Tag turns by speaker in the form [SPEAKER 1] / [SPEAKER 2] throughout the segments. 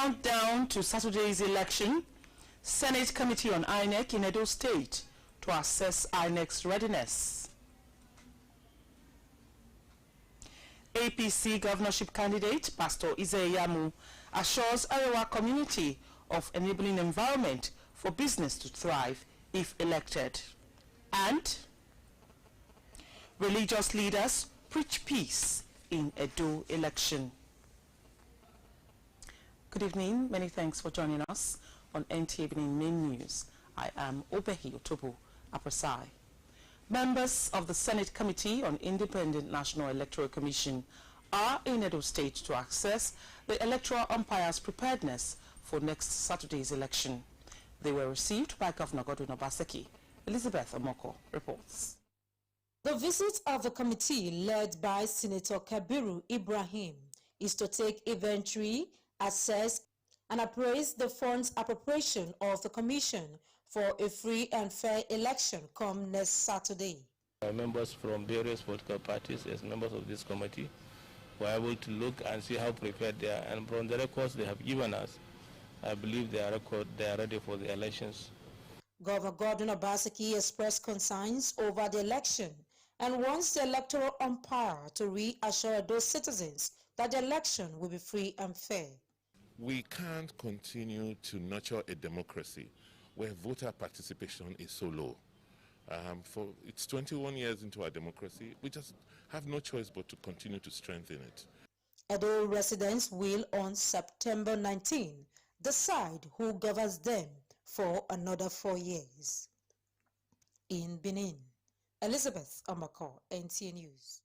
[SPEAKER 1] Countdown to Saturday's election. Senate Committee on INEC in Edo State to assess INEC's readiness. APC governorship candidate Pastor Ize-Iyamu assures Arewa community of enabling environment for business to thrive if elected. And religious leaders preach peace in Edo election. Good evening. Many thanks for joining us on NTA Benin Main News. I am Obehi Otobo Aprasai. Members of the Senate Committee on Independent National Electoral Commission are in Edo State to assess the electoral umpire's preparedness for next Saturday's election. They were received by Governor Godwin Obaseki. Elizabeth Omoko reports.
[SPEAKER 2] The visit of the committee led by Senator Kabiru Ibrahim is to take inventory, assess and appraise the funds appropriation of the commission for a free and fair election come next Saturday.
[SPEAKER 3] Members from various political parties as members of this committee were able to look and see how prepared they are, and from the records they have given us, I believe they are ready for the elections.
[SPEAKER 2] Governor Godwin Obaseki expressed concerns over the election and wants the electoral umpire to reassure those citizens that the election will be free and fair.
[SPEAKER 4] We can't continue to nurture a democracy where voter participation is so low. It's 21 years into our democracy. We just have no choice but to continue to strengthen it.
[SPEAKER 2] Edo residents will on September 19 decide who governs them for another 4 years. In Benin, Elizabeth Omoko, NTA News.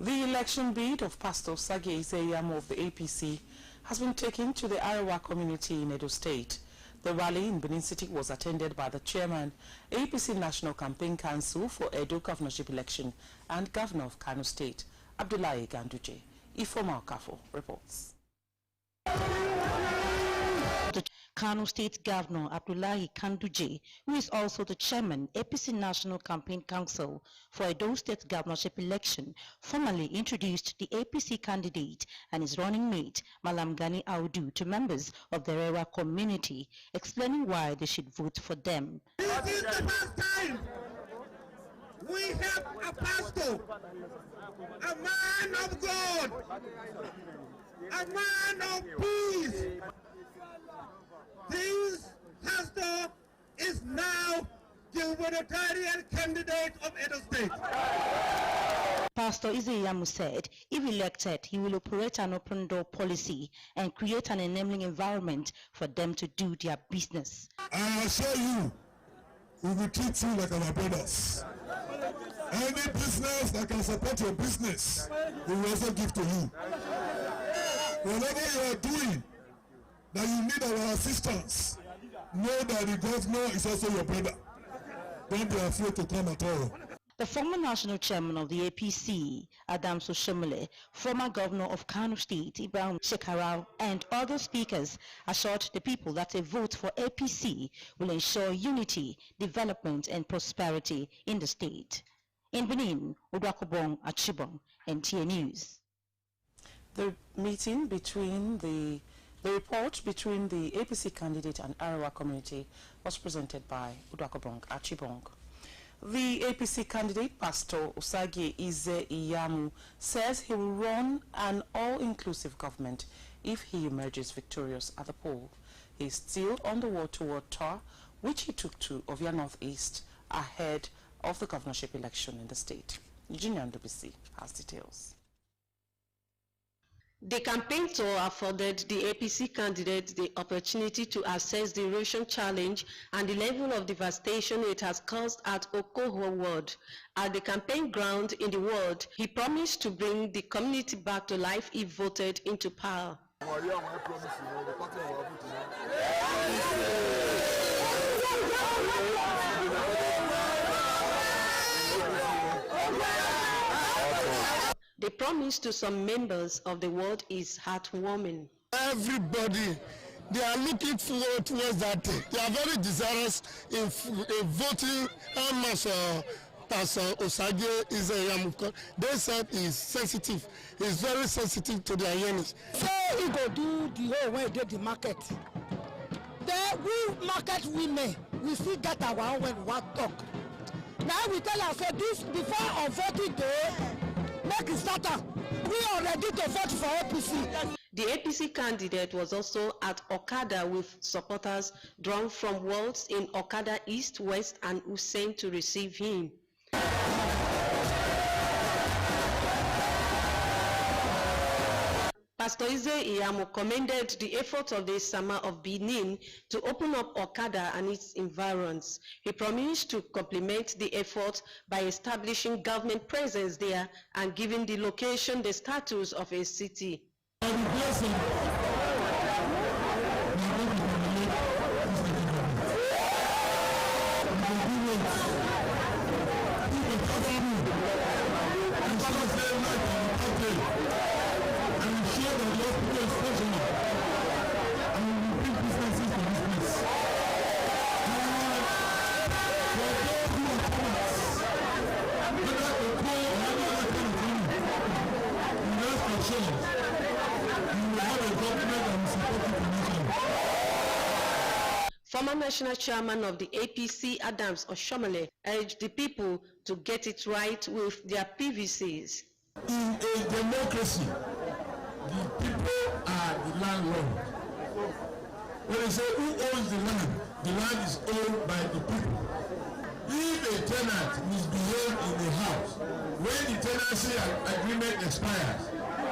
[SPEAKER 1] The election bid of Pastor Ize-Iyamu of the APC has been taken to the Arewa community in Edo State. The rally in Benin City was attended by the chairman, APC National Campaign Council for Edo governorship election and Governor of Kano State, Abdullahi Ganduje. Ifoma Okafo reports.
[SPEAKER 5] The Kano State Governor Abdullahi Ganduje, who is also the chairman APC National Campaign Council for Edo State governorship election, formally introduced the APC candidate and his running mate Malam Gani Audu to members of the Arewa community, explaining why they should vote for them.
[SPEAKER 6] This is the first time we have a pastor, a man of God, a man of peace. This pastor is now the gubernatorial candidate of Edo State.
[SPEAKER 5] Pastor Ize-Iyamu said if elected, he will operate an open door policy and create an enabling environment for them to do their business.
[SPEAKER 7] I assure you, we will treat you like our brothers. Any business that can support your business, we will also give to you. Whatever you are doing, that you need our assistance, know that the governor is also your brother. Don't be afraid to come at all.
[SPEAKER 5] The former national chairman of the APC, Adam Soshomole, former governor of Kano State, Ibrahim Shekarau, and other speakers assured the people that a vote for APC will ensure unity, development, and prosperity in the state. In Benin, Udakobong Achibong, NTA News.
[SPEAKER 1] The report between the APC candidate and Arewa community was presented by Udakobong Achibong. The APC candidate, Pastor Ize-Iyamu, says he will run an all-inclusive government if he emerges victorious at the poll. He is still on the word-to-word tour, which he took to Ovia Northeast ahead of the governorship election in the state. Eugenia Ndobisi has details.
[SPEAKER 8] The campaign tour afforded the APC candidate the opportunity to assess the erosion challenge and the level of devastation it has caused at Okoho ward. At the campaign ground in the ward, he promised to bring the community back to life if voted into power. The promise to some members of the ward is heartwarming.
[SPEAKER 7] Everybody, they are looking forward towards that day. They are very desirous in voting
[SPEAKER 9] Pastor Osage Izeyamu, they said he's sensitive. He's very sensitive to their yearnings.
[SPEAKER 10] So he go do the whole way they the market. Then we market women, we still get our own when we want talk. Now we tell us so this before on 40 days, make it start up. We are ready to vote for APC.
[SPEAKER 8] The APC candidate was also at Okada with supporters drawn from wards in Okada East, West, and Hussein to receive him. Pastor Ize Iyamu commended the effort of the Sama of Benin to open up Okada and its environs. He promised to complement the effort by establishing government presence there and giving the location the status of a city. Former national chairman of the APC, Adams Oshomole, urged the people to get it right with their PVCs.
[SPEAKER 7] In a democracy, the people are the landlord. When they say who owns the land is owned by the people. If a tenant misbehaves in the house, when the tenancy agreement expires,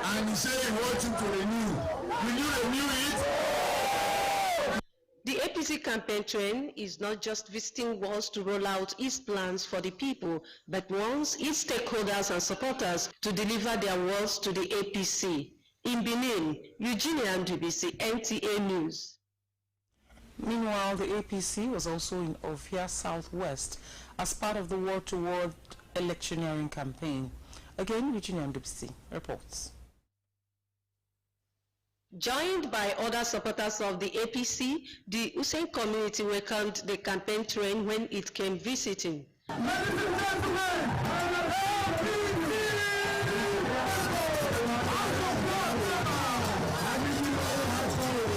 [SPEAKER 7] and he says he wants you to renew, will you renew it?
[SPEAKER 8] The APC campaign train is not just visiting wards to roll out its plans for the people, but wants its stakeholders and supporters to deliver their words to the APC. In Benin, Eugenia Ndubisi, NTA News.
[SPEAKER 1] Meanwhile, the APC was also in Ovia Southwest as part of the ward-to-ward electioneering campaign. Again, Eugenia Ndubisi reports.
[SPEAKER 8] Joined by other supporters of the APC, the Hussein community welcomed the campaign train when it came visiting.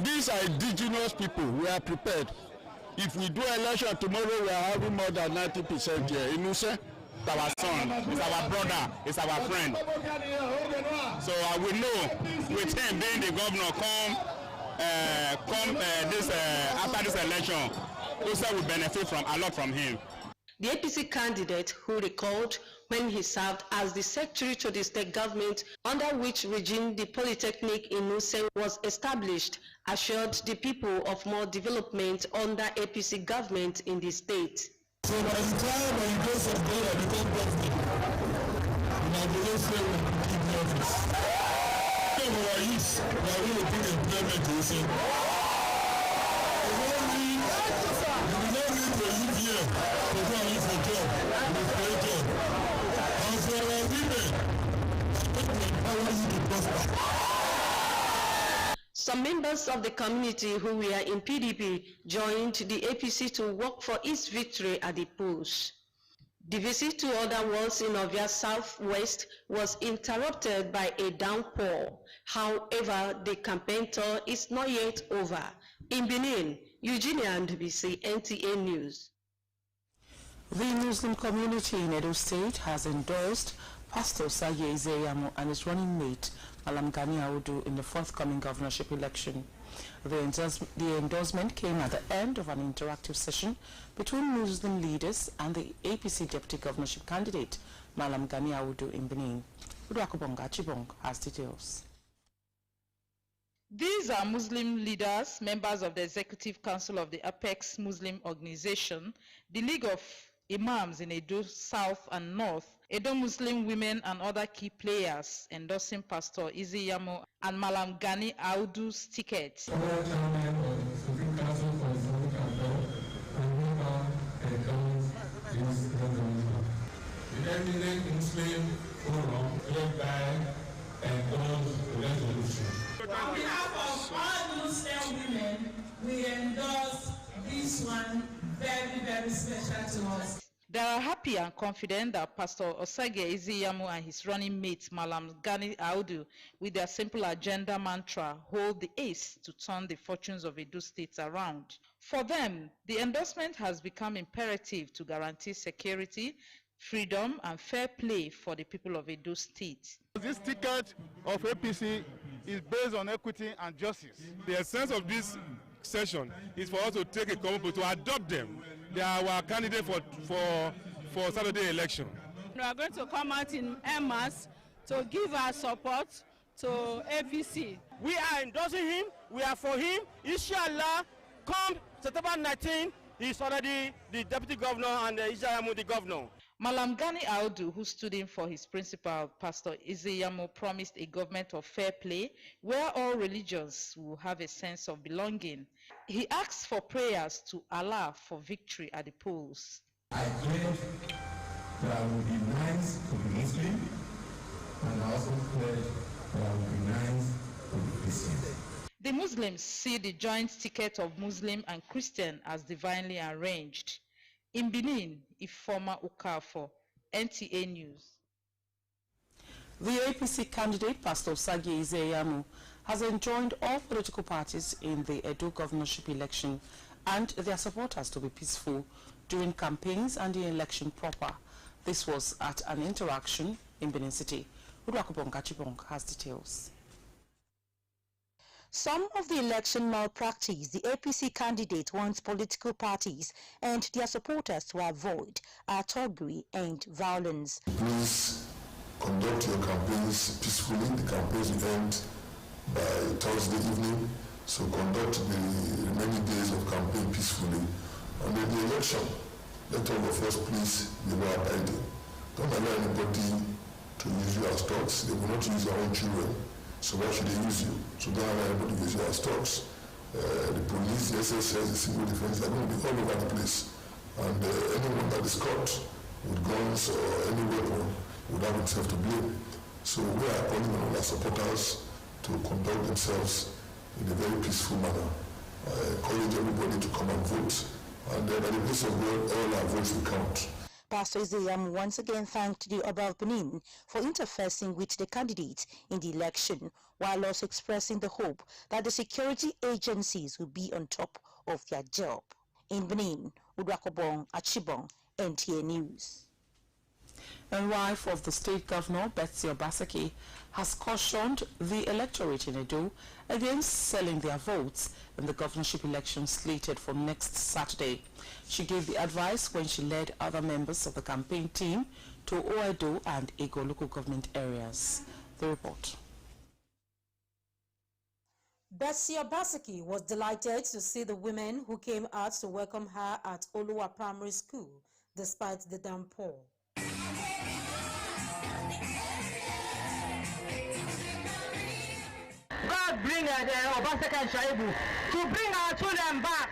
[SPEAKER 9] These are indigenous people. We are prepared. If we do election tomorrow, we are having more than 90% here. In Hussein,
[SPEAKER 11] it's our son, it's our brother, it's our friend. So I will know with him being the governor after this election, also will benefit from a lot from him.
[SPEAKER 8] The APC candidate, who recalled when he served as the secretary to the state government under which regime the Polytechnic in Hussein was established, assured the people of more development under APC government in the state.
[SPEAKER 7] So by the time when you go from there and become government, my below say we will keep the office. So we are used, we are going to bring employment to Hussein. We don't need to live here to go and look for job, we create job. And for our women, I think we empower you to prosper.
[SPEAKER 8] Some members of the community who were in PDP joined the APC to work for its victory at the polls. The visit to other wards in Ovia Southwest was interrupted by a downpour. However, the campaign tour is not yet over. In Benin, Eugenia Ndubisi, NTA News.
[SPEAKER 1] The Muslim community in Edo State has endorsed Pastor Osage Izeyamu and his running mate, Malam Gani Audu, in the forthcoming governorship election. The endorsement came at the end of an interactive session between Muslim leaders and the APC deputy governorship candidate, Malam Gani Audu, in Benin. Uduakobong Achibong has details.
[SPEAKER 12] These are Muslim leaders, members of the Executive Council of the Apex Muslim Organization, the League of Imams in Edo South and North, Edo Muslim women and other key players endorsing Pastor Izeyamu and Malam Gani Audu's ticket.
[SPEAKER 13] The eminent Muslim forum led by endorsed resolution.
[SPEAKER 14] On behalf of all Muslim women, we endorse this one very, very special to us.
[SPEAKER 12] They are happy and confident that Pastor Osage Iziyamu and his running mate Malam Gani Audu, with their simple agenda mantra, hold the ace to turn the fortunes of Edo State around. For them, the endorsement has become imperative to guarantee security, freedom, and fair play for the people of Edo State.
[SPEAKER 9] This ticket of APC is based on equity and justice.
[SPEAKER 15] The essence of this session is for us to take a common to adopt them. They are our candidate for Saturday election.
[SPEAKER 14] We are going to come out in mass to give our support to APC.
[SPEAKER 6] We are endorsing him. We are for him. Inshallah, come September 19, he's already the deputy governor and Iziyamu the governor.
[SPEAKER 12] Malam Gani Audu, who stood in for his principal, Pastor Iziyamu, promised a government of fair play where all religions will have a sense of belonging. He asked for prayers to Allah for victory at the polls.
[SPEAKER 13] I pledge that I will be nice to the Muslim, and I also pledge that I will be nice to the Christian.
[SPEAKER 12] The Muslims see the joint ticket of Muslim and Christian as divinely arranged. In Benin, Ifoma Ukafo, NTA News.
[SPEAKER 1] The APC candidate, Pastor Osage Iziyamu, has enjoined all political parties in the Edo governorship election and their supporters to be peaceful during campaigns and the election proper. This was at an interaction in Benin City. Uduakobong Achibong has details.
[SPEAKER 5] Some of the election malpractice the APC candidate wants political parties and their supporters to avoid are thuggery and violence.
[SPEAKER 7] Please conduct your campaigns peacefully. The campaigns will end by Thursday evening, so conduct the remaining days of campaign peacefully. And then the election, let all of us please be law abiding. Don't allow anybody to use you as dogs. They will not use their own children. So why should they use you? So don't allow anybody to use you as dogs. The police, the SSS, the civil defense, they're going to be all over the place. And anyone that is caught with guns or any weapon would have himself to blame. So we are calling on all our supporters to conduct themselves in a very peaceful manner. I encourage everybody to come and vote. And by the grace of God, all our votes will count.
[SPEAKER 5] Pastor Iziyamu once again thanked the Oba of Benin for interfacing with the candidate in the election, while also expressing the hope that the security agencies will be on top of their job. In Benin, Uduakobong Achibong, NTA News.
[SPEAKER 1] And wife of the state governor, Betsy Obaseki, has cautioned the electorate in Edo against selling their votes in the governorship election slated for next Saturday. She gave the advice when she led other members of the campaign team to Oedo and Ego local government areas. The report.
[SPEAKER 2] Betsy Obaseki was delighted to see the women who came out to welcome her at Oluwa Primary School despite the downpour.
[SPEAKER 16] God bring Obaseki and Shaibu to bring our children back,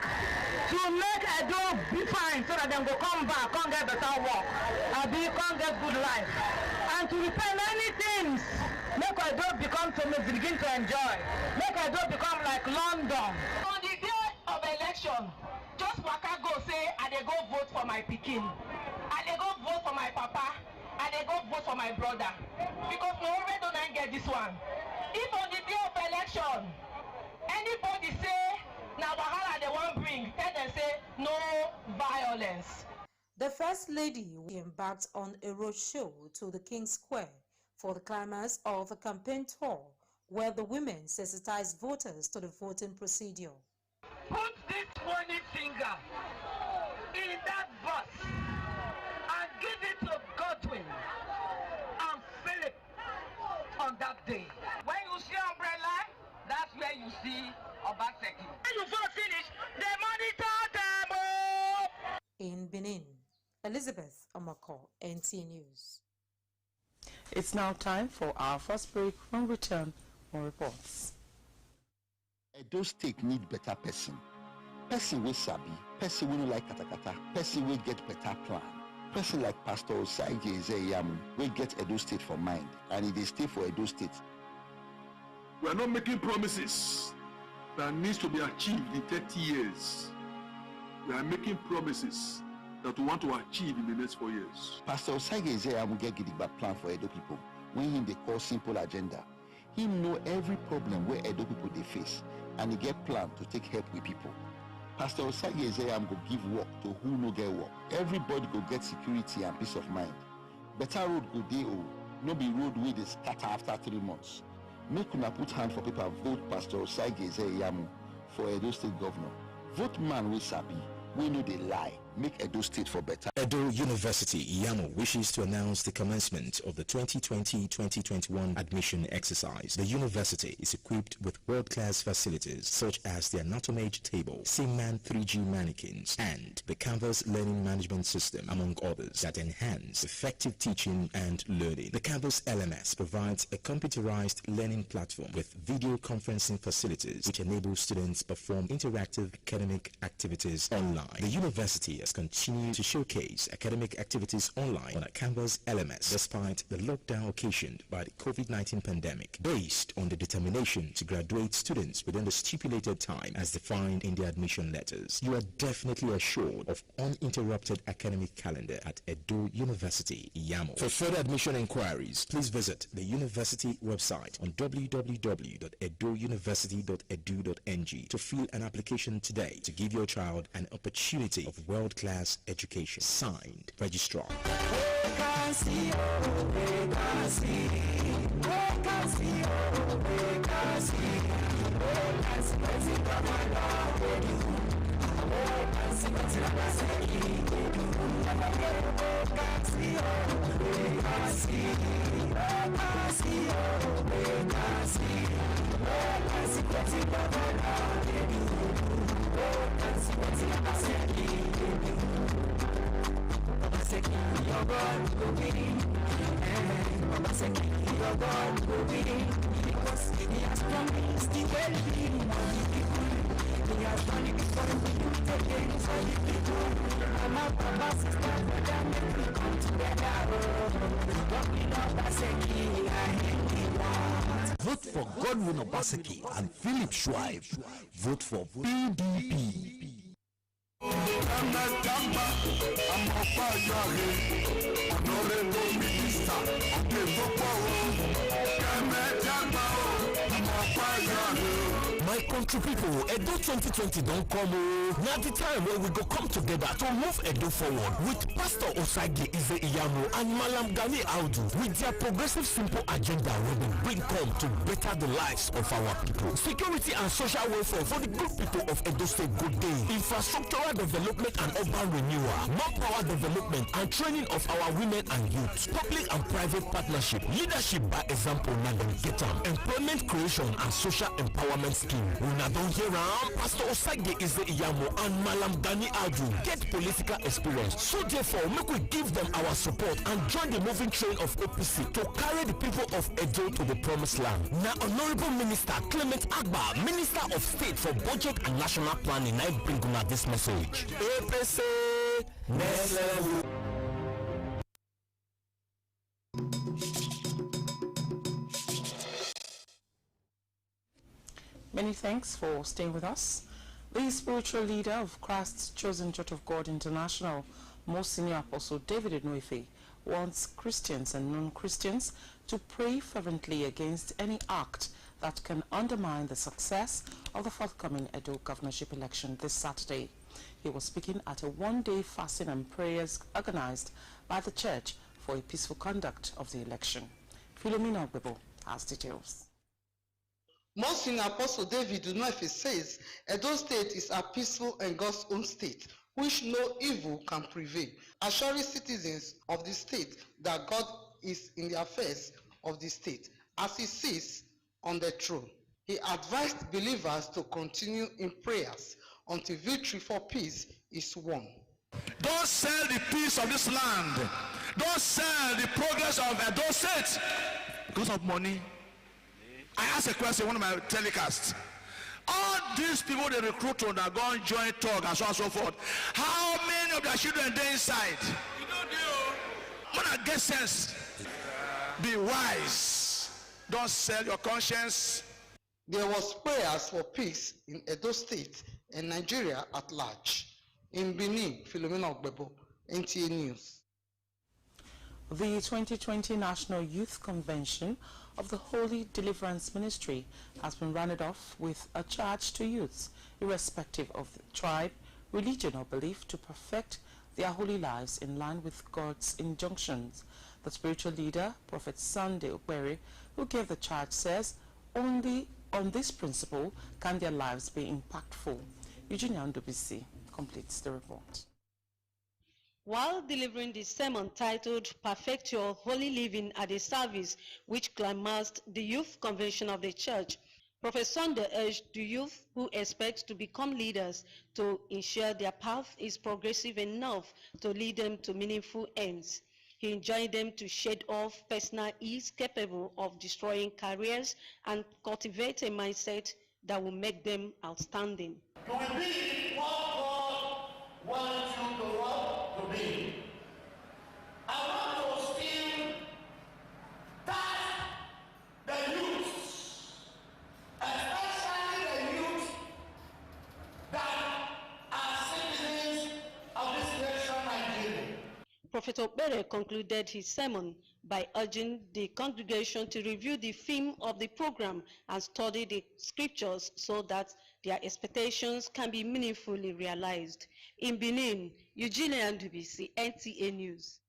[SPEAKER 16] to make Edo be fine so that they will come back, come get better work, and come get good life, and to repair many things. Make Edo become to begin to enjoy. Make Edo become like London. On the day of election, just waka go say, I dey go vote for my pikin, I dey go vote for my papa, I dey go vote for my brother, because no one don't get this one. If on the day of election, anybody say, now wahala they won't bring, tell them say, no violence.
[SPEAKER 2] The First Lady embarked on a roadshow to the King's Square for the climax of a campaign tour where the women sensitized voters to the voting procedure.
[SPEAKER 16] Put this warning finger in that bus and give it to Godwin and Philip on that day. When you see umbrella, that's where you see Obaseki. When you vote finish, they monitor them. Oh!
[SPEAKER 2] In Benin, Elizabeth Omako, NTA News.
[SPEAKER 1] It's now time for our first break. When we return, more reports.
[SPEAKER 17] Edo State need better person. Person will sabi, person will like katakata, person will get better plan. Person like Pastor Osage Iziyamu will get Edo State for mind, and if they stay for Edo State.
[SPEAKER 18] We are not making promises that needs to be achieved in 30 years. We are making promises that we want to achieve in the next 4 years.
[SPEAKER 17] Pastor Osage Ezeyamu get gidigba plan for Edo people when him they call simple agenda. He know every problem where Edo people they face and he get plan to take help with people. Pastor Osage Ezeyamu go give work to who no get work. Everybody go get security and peace of mind. Better road go dey o, no be road wey dey scatter after 3 months. Make una put hand for paper vote Pastor Osage Ezeyamu for Edo State Governor. Vote man wey sabi, we know they lie. Make Edo State for better.
[SPEAKER 19] Edo University, Iyamo, wishes to announce the commencement of the 2020-2021 admission exercise. The university is equipped with world-class facilities such as the Anatomage table, Simman 3G mannequins, and the Canvas learning management system, among others, that enhance effective teaching and learning. The Canvas LMS provides a computerized learning platform with video conferencing facilities which enable students perform interactive academic activities online. The university has continued to showcase academic activities online on a Canvas LMS despite the lockdown occasioned by the COVID-19 pandemic. Based on the determination to graduate students within the stipulated time as defined in the admission letters, you are definitely assured of uninterrupted academic calendar at Edo University, Iyamo. For further admission inquiries, please visit the university website on www.edouniversity.edu.ng to fill an application today to give your child an opportunity of world-class education. Signed, Registrar.
[SPEAKER 20] Vote for Godwin Obaseki and Philip Schweib. Vote for PDP. My country people, Edo 2020 don't come. Now the time when we go come together to move Edo forward with Pastor Osage Iyamo and Malam Gani Audu with their progressive simple agenda where they bring come to better the lives of our people. Security and social welfare for the good people of Edo State good day. Infrastructural development and urban renewal. Manpower development and training of our women and youth. Public and private partnership. Leadership by example. Now them get them. Employment creation and social empowerment scheme. Una don hear am? Pastor Osage Iyamo and Malam Gani Audu get political experience. So therefore, make we give them our support and join the moving train of APC to carry the people of Edo to the promised land. Now, Honorable Minister Clement Agba, Minister of State for Budget and National Planning, I bring una this message. APC, next level.
[SPEAKER 1] Many thanks for staying with us. The spiritual leader of Christ's Chosen Church of God International, Most Senior Apostle David Enoife, wants Christians and non-Christians to pray fervently against any act that can undermine the success of the forthcoming Edo governorship election this Saturday. He was speaking at a one-day fasting and prayers organized by the church for a peaceful conduct of the election. Philomena Ogbebo has details.
[SPEAKER 21] Most Senior Apostle David Enoife says Edo State is a peaceful and God's own state, which no evil can prevail, assuring citizens of the state that God is in the affairs of the state as he sits on the throne. He advised believers to continue in prayers until victory for peace is won.
[SPEAKER 18] Don't sell the peace of this land. Don't sell the progress of Edo State because of money. I asked a question in one of my telecasts. All these people they recruit on that go and join talk and so on and so forth. How many of their children are inside? You don't know. When I get sense, be wise. Don't sell your conscience.
[SPEAKER 21] There was prayers for peace in Edo State and Nigeria at large. In Benin, Philomena Ogbebo, NTA News.
[SPEAKER 1] The 2020 National Youth Convention of the Holy Deliverance Ministry has been rounded off with a charge to youths, irrespective of the tribe, religion or belief, to perfect their holy lives in line with God's injunctions. The spiritual leader, Prophet Sunday Okpere, who gave the charge, says only on this principle can their lives be impactful. Eugenia Ndubisi completes the report.
[SPEAKER 8] While delivering the sermon titled Perfect Your Holy Living at a service which climaxed the youth convention of the church, Prophet Sunday urged the youth who expect to become leaders to ensure their path is progressive enough to lead them to meaningful ends. He enjoined them to shed off personal ease capable of destroying careers and cultivate a mindset that will make them outstanding.
[SPEAKER 3] You will be what God wants you to be. I want to still touch the youth, especially the youth that are citizens of this nation, Nigeria.
[SPEAKER 8] Prophet Okpere concluded his sermon by urging the congregation to review the theme of the program and study the scriptures so that their expectations can be meaningfully realized. In Benin, Eugenia Ndubisi, NTA News.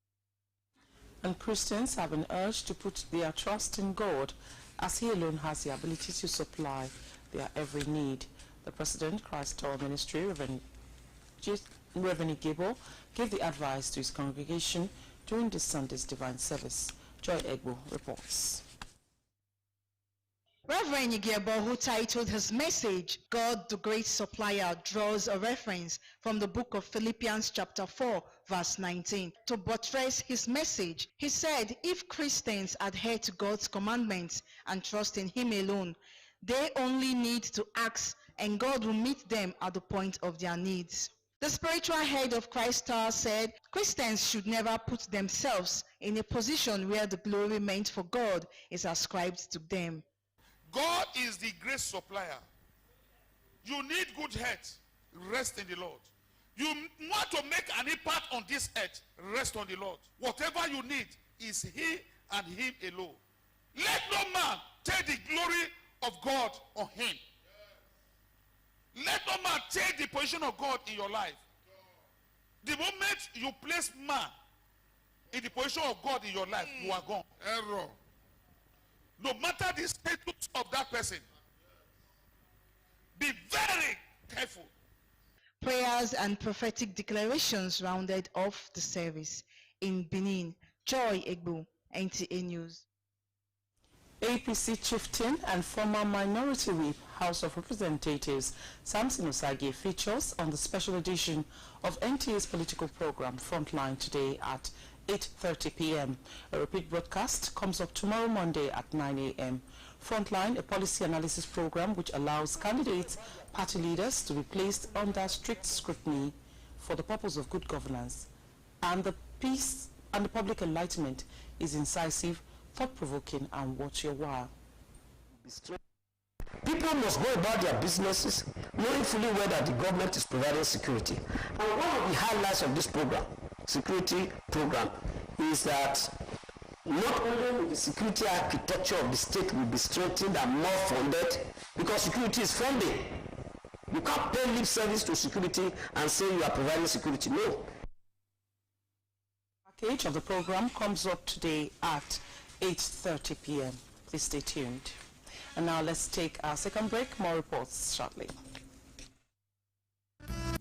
[SPEAKER 1] And Christians have been urged to put their trust in God, as He alone has the ability to supply their every need. The President, Christ Our Ministry, Reverend Gable, gave the advice to his congregation during this Sunday's divine service. Joy Egbo reports.
[SPEAKER 22] Reverend Igebo, who titled his message, God the Great Supplier, draws a reference from the book of Philippians chapter 4, verse 19. To buttress his message, he said, if Christians adhere to God's commandments and trust in Him alone, they only need to ask and God will meet them at the point of their needs. The spiritual head of Christ Tower said, Christians should never put themselves in a position where the glory meant for God is ascribed to them.
[SPEAKER 18] God is the great supplier. You need good health, rest in the Lord. You want to make an impact on this earth, rest on the Lord. Whatever you need is He and Him alone. Let no man take the glory of God on him. Let no man take the position of God in your life. The moment you place man in the position of God in your life, you are gone. Error. No matter the status of that person, be very careful.
[SPEAKER 22] Prayers and prophetic declarations rounded off the service. In Benin, Joy Egbo, NTA News.
[SPEAKER 1] APC chieftain and former minority whip, House of Representatives Samson Osage features on the special edition of NTA's political program Frontline today at 8:30 p.m. A repeat broadcast comes up tomorrow Monday at 9 a.m. Frontline, a policy analysis program which allows candidates, party leaders to be placed under strict scrutiny for the purpose of good governance. And the peace and the public enlightenment is incisive, thought-provoking and worth your while.
[SPEAKER 23] People must go about their businesses knowing fully well that the government is providing security. And one of the highlights of this program, security program, is that not only will the security architecture of the state will be strengthened and more funded, because security is funding. You can't pay lip service to security and say you are providing security. No.
[SPEAKER 1] Package of the program comes up today at 8:30 p.m. Please stay tuned. And now let's take our second break. More reports shortly.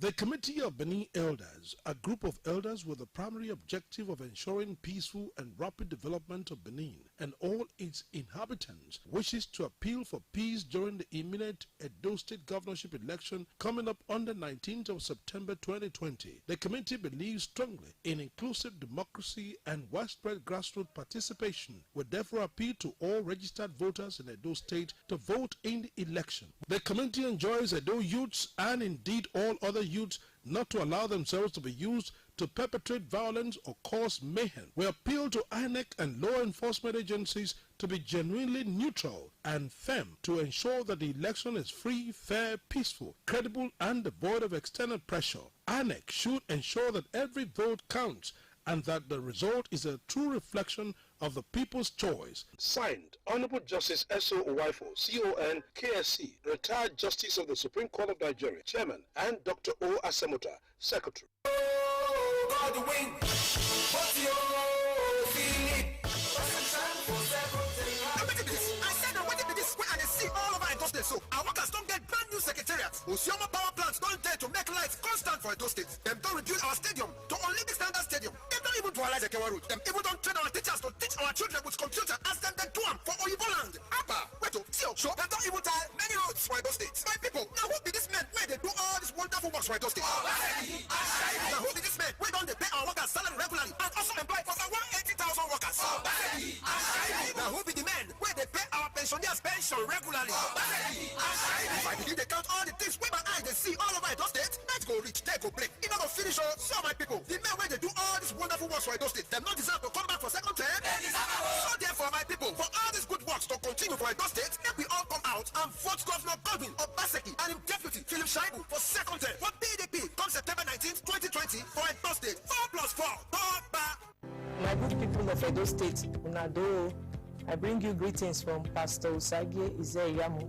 [SPEAKER 24] The Committee of Benin Elders, a group of elders with the primary objective of ensuring peaceful and rapid development of Benin and all its inhabitants, wishes to appeal for peace during the imminent Edo State governorship election coming up on the 19th of September 2020. The committee believes strongly in inclusive democracy and widespread grassroots participation, would therefore appeal to all registered voters in Edo State to vote in the election. The committee enjoins Edo youths and indeed all other youths not to allow themselves to be used to perpetrate violence or cause mayhem. We appeal to INEC and law enforcement agencies to be genuinely neutral and firm to ensure that the election is free, fair, peaceful, credible, and devoid of external pressure. INEC should ensure that every vote counts and that the result is a true reflection of the people's choice. Signed, Honorable Justice S.O. Owaifo, CON, KSC, Retired Justice of the Supreme Court of Nigeria, Chairman, and Dr. O. Asemuta, Secretary.
[SPEAKER 6] God win. What's your feeling? I said that what did this? When I see all over Edo State, so our workers don't get brand new secretariats. Osioma power plants don't dare to make lights constant for Edo State. Them don't rebuild our stadium to Olympic standard stadium. Them don't even dualize the Kewa route. Them even don't train our teachers to teach our children with computer as them they do them for Oyibo land. Abba, wait to see, so them don't even tie many roads for Edo State. My people, now who be this man where they do all this wonderful works for Edo State? Now who be this man where don't they pay our workers salary regularly and also employ over 180,000 workers? Now who be the man where they pay our pensioners pension regularly? If I begin to count all the things where my eyes they see all over Edo State, let's go reach, they go break. It not go finish all. So my people, the men where they do all this wonderful works for Edo State, them not deserve to come back for second term. So therefore, my people, for all these good works to continue for Edo State, let we all come out and vote Governor Godwin Obaseki and him deputy Philip Shaibu for second term for PDP come September 19th, 2020 for Edo State. 4+4.
[SPEAKER 4] My good people of Edo State, Unado, I bring you greetings from Pastor Usagi Ize-Iyamu,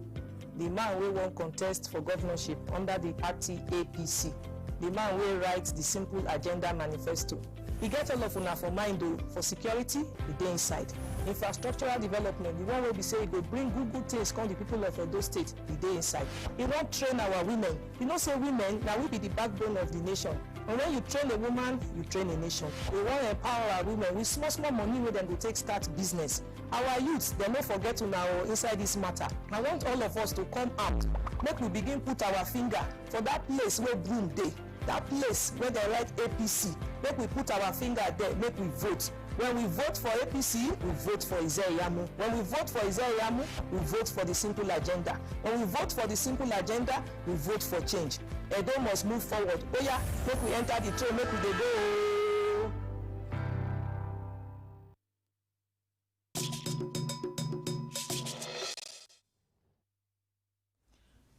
[SPEAKER 4] the man who won contest for governorship under the party APC, the man who writes the Simple Agenda Manifesto. He gets all of una for mind though, for security, the day inside. Infrastructural development, the one where we say he go bring good things come the people of Edo State, the day inside. He won't train our women. You know say women, now we be the backbone of the nation. And when you train a woman, you train a nation. We want to empower our women with small money where them go take start business. Our youths, they don't forget to now inside this matter. I want all of us to come out. Make we begin put our finger for that place where broom day. That place where they write APC. Make we put our finger there, make we vote. When we vote for APC, we vote for Ize-Iyamu. When we vote for Ize-Iyamu, we vote for the Simple Agenda. When we vote for the Simple Agenda, we vote for change. Edo must move forward. Oh yeah, make we enter the train, make we dey go.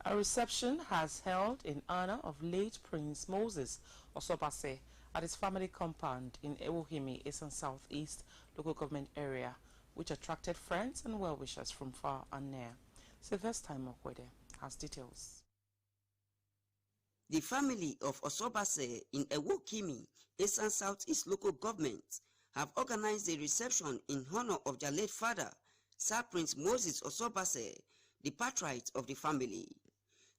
[SPEAKER 1] A reception has held in honor of late Prince Moses Osobase at his family compound in Ewohimi, Eastern Southeast local government area, which attracted friends and well-wishers from far and near. Sylvester Mokwede has details.
[SPEAKER 9] The family of Osobase in Ewohimi, Eastern Southeast local government, have organized a reception in honor of their late father, Sir Prince Moses Osobase, the patriarch of the family.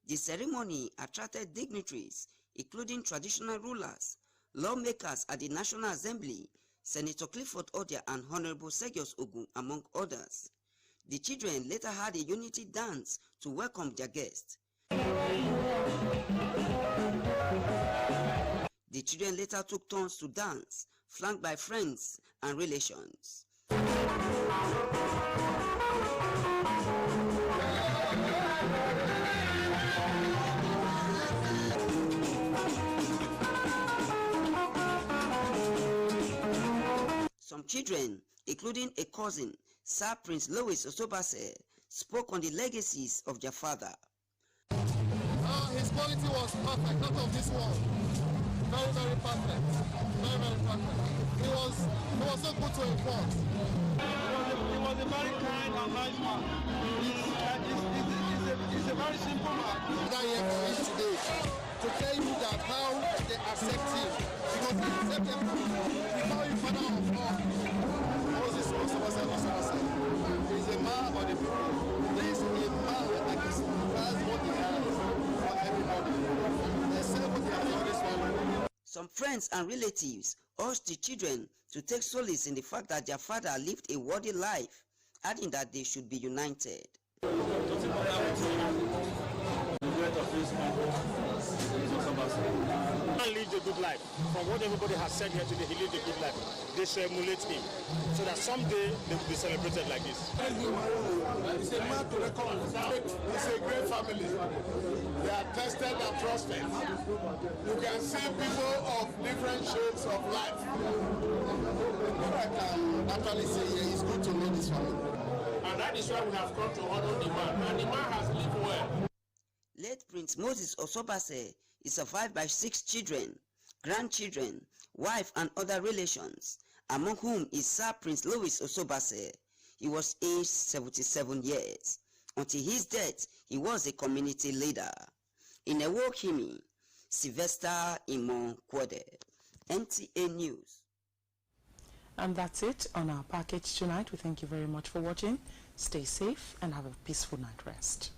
[SPEAKER 9] The ceremony attracted dignitaries, including traditional rulers, lawmakers at the National Assembly, Senator Clifford Odia and Honorable Segios Ogun, among others. The children later had a unity dance to welcome their guests. The children later took turns to dance, flanked by friends and relations. Some children, including a cousin, Sir Prince Louis Osobase, spoke on the legacies of their father.
[SPEAKER 10] His quality was perfect, not of this world. Very, very perfect. Very, very perfect. He was so good to import. He was a very kind and nice man. He's a very simple man. I'm here for him today to tell you that how they accept him. Because they accept him. We call him father of all. Moses Osobase. He's a man of the people. There is a man that has what he has for everybody. They say what he has always wanted.
[SPEAKER 9] Some friends and relatives urged the children to take solace in the fact that their father lived a worthy life, adding that they should be united.
[SPEAKER 11] Man leads a good life. From what everybody has said here today, he lives a good life. They should emulate him so that someday they will be celebrated like this.
[SPEAKER 10] It's a man to reckon with. It's a great family. They are tested and trusted. You can see people of different shades of life. What I can actually say here is good to know this family.
[SPEAKER 3] And that is why we have come to honor the man. And the man has lived well.
[SPEAKER 9] Late Prince Moses Osobase is survived by 6 children, grandchildren, wife and other relations, among whom is Sir Prince Louis Osobase. He was aged 77 years. Until his death, he was a community leader. In Ewokimi, Sylvester Imon Kwode, NTA News.
[SPEAKER 1] And that's it on our package tonight. We thank you very much for watching. Stay safe and have a peaceful night rest.